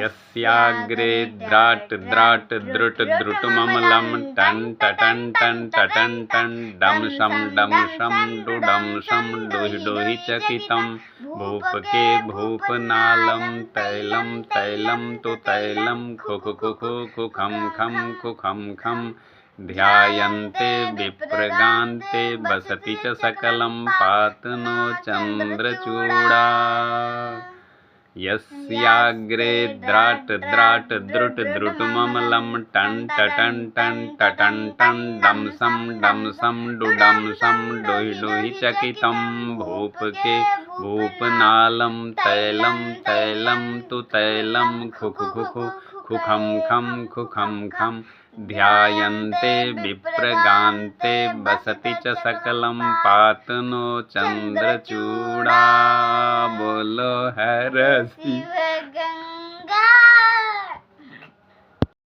यस्याग्रे द्राट द्राट द्रुट द्रुटममलं ton टटन ton टटन ton डम शम डुडम शम डोहि डोहि चकितं भूपके भूपनालं तैलं तैलं तु तैलं खुखम खम खुखम खम ध्यायन्ते विप्रगान्ते बसति च सकलं पातनो चन्द्रचूडा यस्याग्रे द्राट द्राट द्रुट द्रुटममलं टन टटन टन टटन टन डम सम डुडम शम डोहि डोहि चकितं भूपके भूपनालं तैलं तैलं तु तैलं खुखम खम ध्यायन्ते विप्रगान्ते बसति च सकलं पातनो चन्द्रचूडा। बोलो हर शिव गंगा।